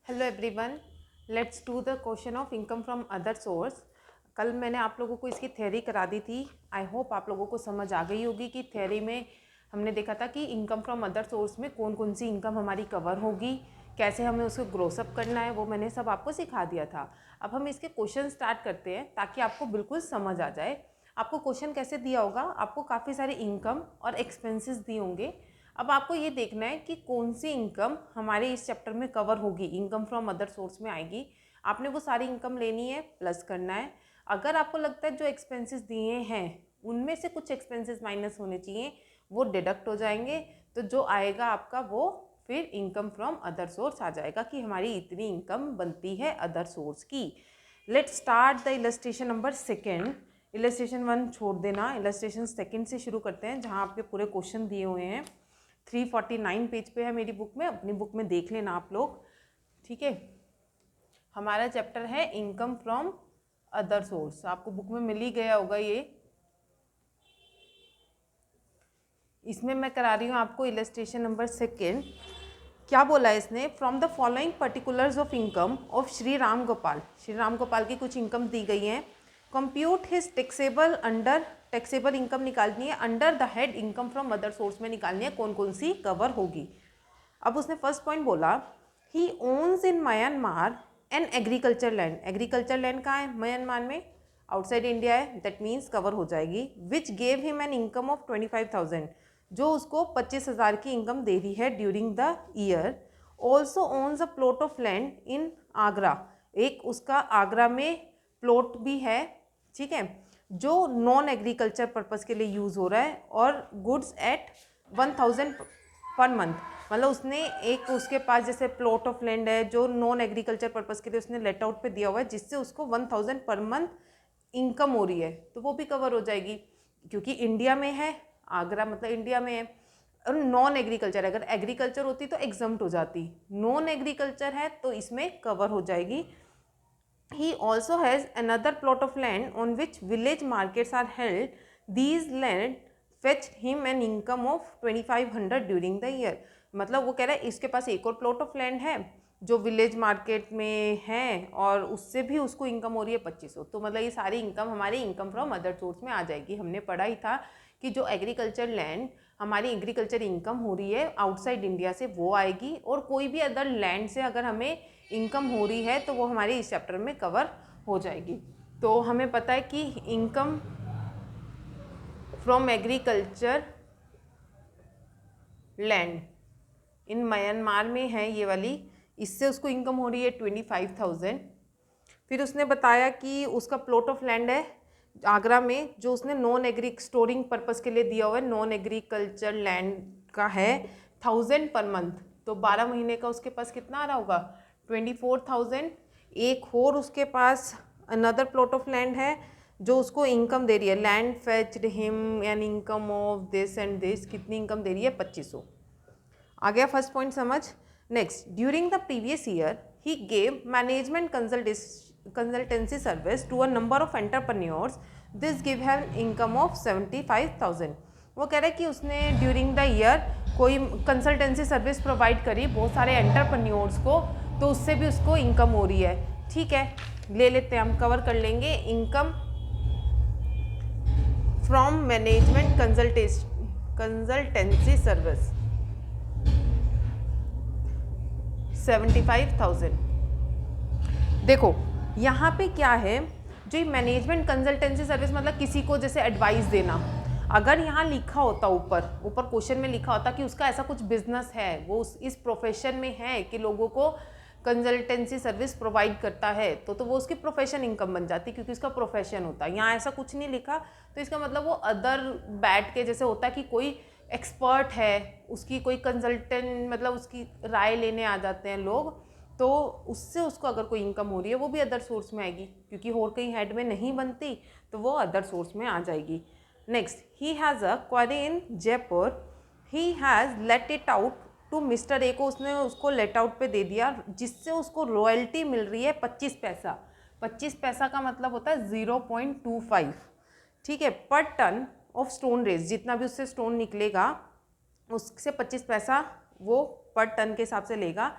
Hello everyone, let's do the question of income from other source. कल मैंने आप लोगों को इसकी थ्योरी करा दी थी। आई होप आप लोगों को समझ आ गई होगी कि थ्योरी में हमने देखा था कि इनकम फ्रॉम अदर सोर्स में कौन कौन सी इनकम हमारी कवर होगी, कैसे हमें उसको ग्रोसअप करना है, वो मैंने सब आपको सिखा दिया था। अब हम इसके क्वेश्चन स्टार्ट करते हैं ताकि आपको बिल्कुल समझ आ जाए। आपको क्वेश्चन कैसे दिया होगा, आपको काफ़ी सारे इनकम और एक्सपेंसेस दिए होंगे। अब आपको ये देखना है कि कौन सी इनकम हमारे इस चैप्टर में कवर होगी, इनकम फ्रॉम अदर सोर्स में आएगी। आपने वो सारी इनकम लेनी है, प्लस करना है। अगर आपको लगता है जो एक्सपेंसेस दिए हैं उनमें से कुछ एक्सपेंसेस माइनस होने चाहिए, वो डिडक्ट हो जाएंगे, तो जो आएगा आपका वो फिर इनकम फ्रॉम अदर सोर्स आ जाएगा कि हमारी इतनी इनकम बनती है अदर सोर्स की। Let's start the illustration number second. Illustration 1 छोड़ देना, इलस्ट्रेशन सेकेंड से शुरू करते हैं जहाँ आपके पूरे क्वेश्चन दिए हुए हैं। 349 पेज पे है मेरी बुक में, अपनी बुक में देख लेना आप लोग, ठीक है। हमारा चैप्टर है इनकम फ्रॉम अदर सोर्स, आपको बुक में मिल ही गया होगा ये। इसमें मैं करा रही हूँ आपको इलस्ट्रेशन नंबर सेकेंड। क्या बोला है इसने? From the following particulars of income of Shri Ram Gopal. Shri Ram Gopal की कुछ इनकम दी गई हैं। Compute his taxable under, taxable income निकालनी है under the head income from other source में निकालनी है, कौन कौन सी कवर होगी। अब उसने फर्स्ट पॉइंट बोला, he owns in Myanmar an agriculture land. Agriculture land कहाँ है? म्यांमार में, आउटसाइड इंडिया है, दैट मीन्स कवर हो जाएगी। Which gave him an income of 25,000, जो उसको 25,000 की इनकम दे रही है during the year. Also owns a plot of land in Agra, एक उसका आगरा में प्लॉट भी है, ठीक है, जो नॉन एग्रीकल्चर पर्पज़ के लिए यूज़ हो रहा है, और गुड्स एट 1,000 पर मंथ। मतलब उसने एक, उसके पास जैसे प्लॉट ऑफ लैंड है जो नॉन एग्रीकल्चर पर्पज़ के लिए उसने लेट आउट पे दिया हुआ है, जिससे उसको 1,000 पर मंथ इनकम हो रही है, तो वो भी कवर हो जाएगी क्योंकि इंडिया में है, आगरा मतलब इंडिया में है। और नॉन एग्रीकल्चर, अगर एग्रीकल्चर होती तो एग्जम्प्ट हो जाती, नॉन एग्रीकल्चर है तो इसमें कवर हो जाएगी। He also has another plot of land on which village markets are held. These land fetched him an income of 2,500 during the year. मतलब वो कह रहा है इसके पास एक और प्लॉट ऑफ लैंड है जो विलेज मार्केट में है और उससे भी उसको इनकम हो रही है 2,500। तो मतलब ये सारी इनकम हमारी इनकम फ्रॉम अदर सोर्स में आ जाएगी। हमने पढ़ा ही था कि जो एग्रीकल्चर लैंड हमारी एग्रीकल्चर इनकम हो रही है आउटसाइड इंडिया से वो आएगी, और कोई भी अदर लैंड से अगर हमें इनकम हो रही है तो वो हमारे इस चैप्टर में कवर हो जाएगी। तो हमें पता है कि income from agriculture land in Myanmar में है ये वाली, इससे उसको इनकम हो रही है 25,000। फिर उसने बताया कि उसका प्लॉट ऑफ लैंड है आगरा में जो उसने नॉन एग्री स्टोरिंग पर्पस के लिए दिया हुआ है, नॉन एग्रीकल्चर लैंड का है 1,000 पर मंथ। तो 12 महीने का उसके पास कितना आ रहा होगा? 24,000। एक और उसके पास अनदर प्लॉट ऑफ लैंड है जो उसको इनकम दे रही है, land fetched him an income of this and this, कितनी इनकम दे रही है? 2,500। आ गया फर्स्ट पॉइंट समझ। Next, during the previous year he gave management consultancy service to a number of entrepreneurs, this give have income of 75,000। वो कह रहे हैं कि उसने ड्यूरिंग द ईयर कोई कंसल्टेंसी सर्विस प्रोवाइड करी बहुत सारे एंटरप्रेन्योर्स को, तो उससे भी उसको इनकम हो रही है। ठीक है, ले लेते हैं, हम कवर कर लेंगे income from management consultancy service 75,000। देखो यहाँ पे क्या है, जो मैनेजमेंट कंसल्टेंसी सर्विस मतलब किसी को जैसे एडवाइस देना, अगर यहाँ लिखा होता ऊपर ऊपर क्वेश्चन में लिखा होता कि उसका ऐसा कुछ बिजनेस है, वो इस प्रोफेशन में है कि लोगों को कंसल्टेंसी सर्विस प्रोवाइड करता है, तो वो उसकी प्रोफेशन इनकम बन जाती क्योंकि उसका प्रोफेशन होता है। यहाँ ऐसा कुछ नहीं लिखा, तो इसका मतलब वो अदर बैठ के जैसे होता है कि कोई एक्सपर्ट है, उसकी कोई कंसल्टेंट मतलब उसकी राय लेने आ जाते हैं लोग, तो उससे उसको अगर कोई इनकम हो रही है वो भी अदर सोर्स में आएगी क्योंकि और कहीं हेड में नहीं बनती, तो वो अदर सोर्स में आ जाएगी। Next, he has a quarry in Jaipur, he has let it out to mister A को, उसने उसको लेट आउट पे दे दिया जिससे उसको रॉयल्टी मिल रही है 25 पैसा। 25 पैसा का मतलब होता है 0.25, ठीक है, पर टन ऑफ स्टोन रेस, जितना भी उससे स्टोन निकलेगा उससे 25 पैसा वो पर टन के हिसाब से लेगा।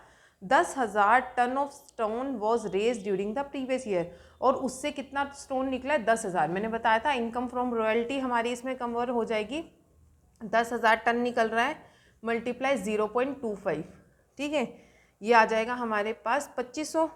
10,000 ton of stone was raise during the previous year, और उससे कितना स्टोन निकला है 10,000। मैंने बताया था इनकम फ्रॉम रॉयल्टी हमारी इसमें कन्वर्ट हो जाएगी, 10,000 टन निकल रहा है मल्टीप्लाई 0.25, ठीक है, ये आ जाएगा हमारे पास 2500।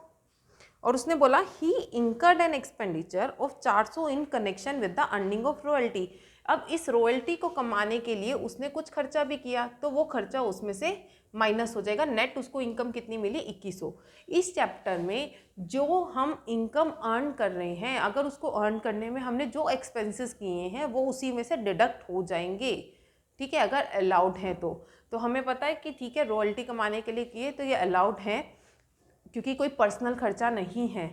और उसने बोला he incurred an expenditure of 400 in connection with the earning of royalty. अब इस रॉयल्टी को कमाने के लिए उसने कुछ खर्चा भी किया, तो वो खर्चा उसमें से माइनस हो जाएगा, नेट उसको इनकम कितनी मिली 2100। इस चैप्टर में जो हम इनकम अर्न कर रहे हैं, अगर उसको अर्न करने में हमने जो एक्सपेंसेस किए हैं वो उसी में से डिडक्ट हो जाएंगे, ठीक है, अगर अलाउड है तो हमें पता है कि ठीक है रॉयल्टी कमाने के लिए किए तो ये अलाउड है क्योंकि कोई पर्सनल खर्चा नहीं है,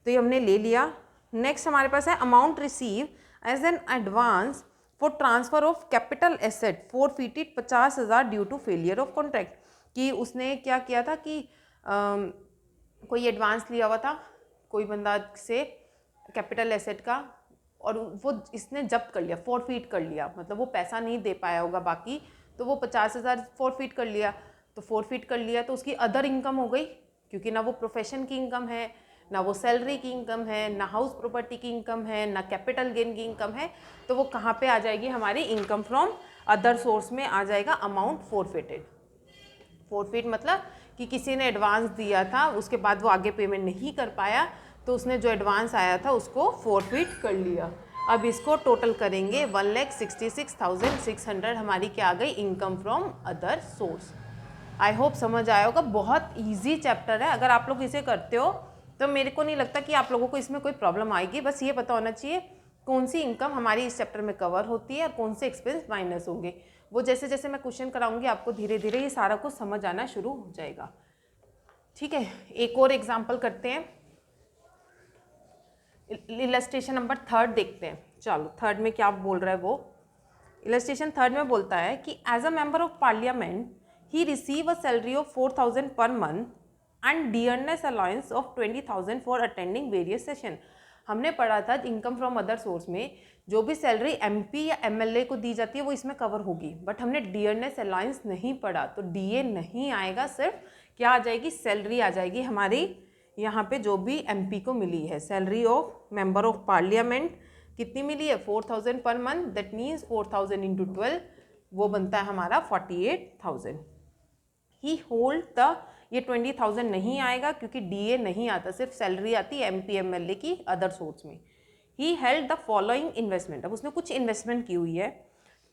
तो ये हमने ले लिया। नेक्स्ट हमारे पास है amount receive as an advance for transfer of capital asset forfeited 50,000 due to failure of contract. कि उसने क्या किया था कि कोई एडवांस लिया हुआ था कोई बंदा से कैपिटल एसेट का, और वो इसने जब्त कर लिया, फॉरफिट कर लिया, मतलब वो पैसा नहीं दे पाया होगा बाकी, तो वो 50,000 फॉरफिट कर लिया, तो फॉरफिट कर लिया तो उसकी अदर इनकम हो गई, क्योंकि ना वो प्रोफेशन की इनकम है, ना वो सैलरी की इनकम है, ना हाउस प्रॉपर्टी की इनकम है, ना कैपिटल गेन की इनकम है, तो वो कहाँ पे आ जाएगी हमारी इनकम फ्रॉम अदर सोर्स में आ जाएगा अमाउंट फॉरफिटेड। फॉरफिट मतलब कि किसी ने एडवांस दिया था उसके बाद वो आगे पेमेंट नहीं कर पाया, तो उसने जो एडवांस आया था उसको फॉरफिट कर लिया। अब इसको टोटल करेंगे 1,66,600 हमारी क्या आ गई income from other source. I hope समझ आया होगा, बहुत इजी चैप्टर है, अगर आप लोग इसे करते हो तो मेरे को नहीं लगता कि आप लोगों को इसमें कोई प्रॉब्लम आएगी। बस ये पता होना चाहिए कौन सी इनकम हमारी इस चैप्टर में कवर होती है और कौन से एक्सपेंस माइनस होंगे। वो जैसे जैसे मैं क्वेश्चन कराऊंगी आपको धीरे धीरे ये सारा कुछ समझ आना शुरू हो जाएगा, ठीक है। एक और एग्जाम्पल करते हैं, इलस्ट्रेशन नंबर 3 देखते हैं। चलो 3 में क्या बोल रहा है वो, इलस्ट्रेशन 3 में बोलता है कि as a member of parliament he receive a salary of 4,000 per month and dearness allowance of 20,000 for attending various session. हमने पढ़ा था इनकम फ्रॉम अदर सोर्स में जो भी सैलरी एमपी या एमएलए को दी जाती है वो इसमें कवर होगी, बट हमने डियरनेस अलाउंस नहीं पढ़ा, तो डीए नहीं आएगा, सिर्फ क्या आ जाएगी सैलरी आ जाएगी हमारी यहाँ पे जो भी एमपी को मिली है। Salary of member of parliament कितनी मिली है 4,000 per month, that means 4,000 into 12 वो बनता है हमारा 48,000। ही होल्ड द, ये 20,000 नहीं आएगा क्योंकि डीए नहीं आता, सिर्फ सैलरी आती है एमपी एमएलए की अदर सोर्स में। He held the following investment, अब उसने कुछ इन्वेस्टमेंट की हुई है।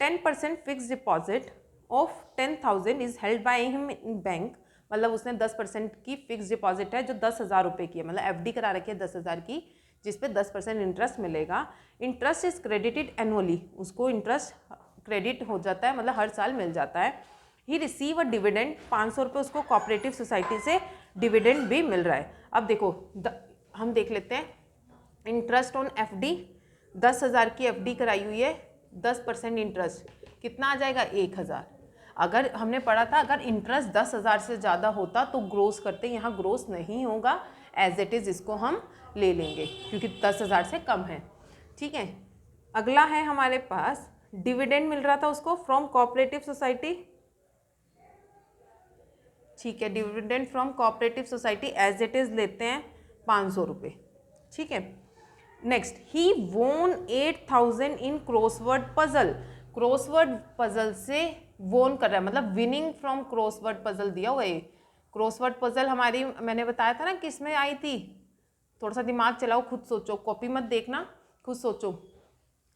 10% fix deposit of 10,000 is held by him in bank, मतलब उसने 10% की फिक्स डिपॉजिट है जो 10,000 रुपये की है, मतलब एफडी करा रखी है 10,000 की, जिस पे 10% इंटरेस्ट मिलेगा। इंटरेस्ट इज क्रेडिटेड एनुअली, उसको इंटरेस्ट क्रेडिट हो जाता है, मतलब हर साल मिल जाता है। ही रिसीव अ डिविडेंड, 500 रुपये उसको कोऑपरेटिव सोसाइटी से डिविडेंड भी मिल रहा है। अब देखो हम देख लेते हैं, इंटरेस्ट ऑन एफडी 10,000 की एफडी कराई हुई है, 10% इंटरेस्ट कितना आ जाएगा 1,000। अगर हमने पढ़ा था अगर इंटरेस्ट 10,000 से ज़्यादा होता तो ग्रोस करते, यहाँ ग्रोस नहीं होगा, एज इट इज़ इसको हम ले लेंगे क्योंकि 10,000 से कम है, ठीक है। अगला है हमारे पास डिविडेंड मिल रहा था उसको फ्रॉम कोऑपरेटिव सोसाइटी, ठीक है, dividend from cooperative society as it is लेते हैं 500 रुपये, ठीक है। नेक्स्ट ही वोन 8,000 इन क्रॉसवर्ड पजल, क्रॉसवर्ड पजल से वोन कर रहा है, मतलब विनिंग फ्रॉम क्रॉसवर्ड पजल दिया हुआ है। क्रॉसवर्ड पजल हमारी मैंने बताया था ना किस में आई थी, थोड़ा सा दिमाग चलाओ, खुद सोचो, कॉपी मत देखना, खुद सोचो।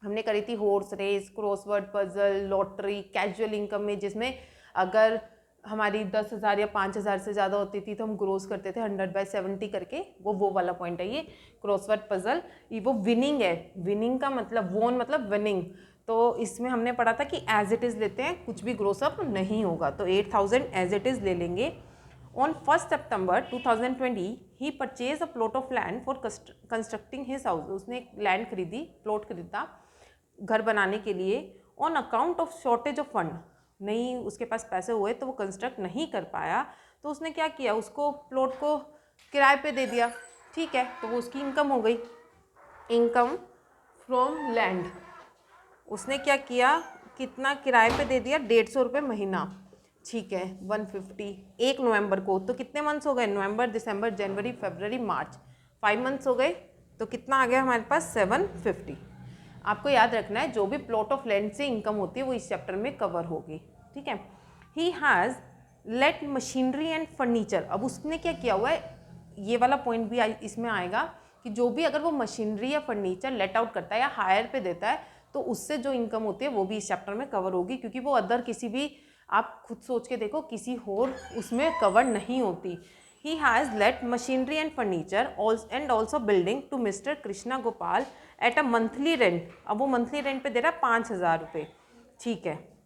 हमने करी थी horse race, crossword puzzle, lottery, casual income में, जिसमें अगर हमारी 10,000 या 5,000 से ज़्यादा होती थी तो हम ग्रोस करते थे 100/70 करके, वो वाला पॉइंट है ये क्रॉसवर्ड पजल। ये वो विनिंग है, विनिंग का मतलब वोन मतलब विनिंग, तो इसमें हमने पढ़ा था कि एज इट इज़ लेते हैं, कुछ भी ग्रोस अप नहीं होगा, तो 8,000 एज इट इज़ ले लेंगे। On 1 September 2020 he purchase a plot of land for constructing his house, उसने एक लैंड खरीदी, प्लॉट खरीदा घर बनाने के लिए। On account of shortage of fund, नहीं उसके पास पैसे हुए तो वो कंस्ट्रक्ट नहीं कर पाया, तो उसने क्या किया, उसको प्लॉट को किराए पे दे दिया, ठीक है, तो वो उसकी इनकम हो गई, इनकम फ्रॉम लैंड। उसने क्या किया, कितना किराए पे दे दिया 150 रुपये महीना, ठीक है 150 1 नवंबर को, तो कितने मंथ्स हो गए, नवंबर, दिसंबर, जनवरी, फरवरी, मार्च, 5 मंथ्स हो गए। तो कितना आ गया हमारे पास 750। आपको याद रखना है जो भी प्लॉट ऑफ लैंड से इनकम होती है वो इस चैप्टर में कवर होगी, ठीक है। He has let machinery and furniture, अब उसने क्या किया हुआ है, ये वाला पॉइंट भी इसमें आएगा कि जो भी अगर वो मशीनरी या फर्नीचर लेट आउट करता है या हायर पे देता है तो उससे जो इनकम होती है वो भी इस चैप्टर में कवर होगी, क्योंकि वो अदर किसी भी, आप खुद सोच के देखो, किसी और उसमें कवर नहीं होती। He has let machinery and furniture and also building to mister Krishna Gopal at a monthly rent, अब वो मंथली रेंट पे दे रहा है 5,000 रुपये, ठीक है।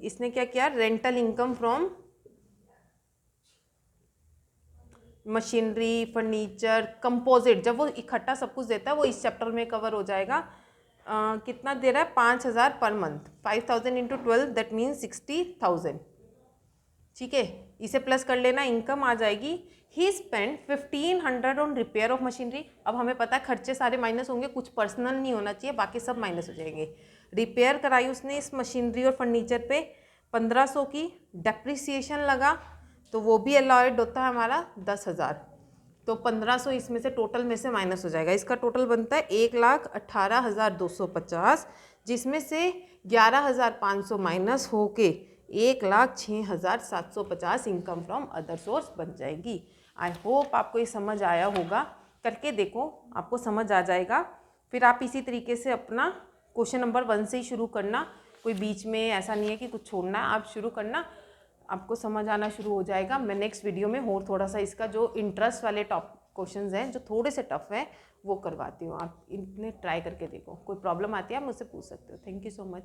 इसने क्या किया, rental income from machinery, furniture, composite, जब वो इकट्ठा सब कुछ देता है वो इस चैप्टर में कवर हो जाएगा। कितना दे रहा है, 5,000 per month, 5,000 into 12 that means 60,000, ठीक है। इसे प्लस कर लेना, इनकम आ जाएगी। He spend 1,500 on repair of machinery, अब हमें पता है खर्चे सारे माइनस होंगे, कुछ पर्सनल नहीं होना चाहिए, बाकी सब माइनस हो जाएंगे। रिपेयर कराई उसने इस मशीनरी और फर्नीचर पे 1,500 की, डेप्रिसिएशन लगा तो वो भी अलॉयड होता है हमारा 10,000, तो 1,500 इसमें से टोटल में से माइनस हो जाएगा। इसका टोटल बनता है 1,18,250, जिसमें से 11,500 माइनस होके 1,06,750 इनकम फ्रॉम अदर सोर्स बन जाएगी। आई होप आपको ये समझ आया होगा, करके देखो आपको समझ आ जाएगा। फिर आप इसी तरीके से अपना क्वेश्चन नंबर 1 से ही शुरू करना, कोई बीच में ऐसा नहीं है कि कुछ छोड़ना है, आप शुरू करना, आपको समझ आना शुरू हो जाएगा। मैं नेक्स्ट वीडियो में और थोड़ा सा इसका जो इंटरेस्ट वाले टॉप क्वेश्चंस हैं जो थोड़े से टफ हैं वो करवाती हूँ, आप इन्हें ट्राई करके देखो। कोई प्रॉब्लम आती है आप मुझसे पूछ सकते हो। Thank you so much.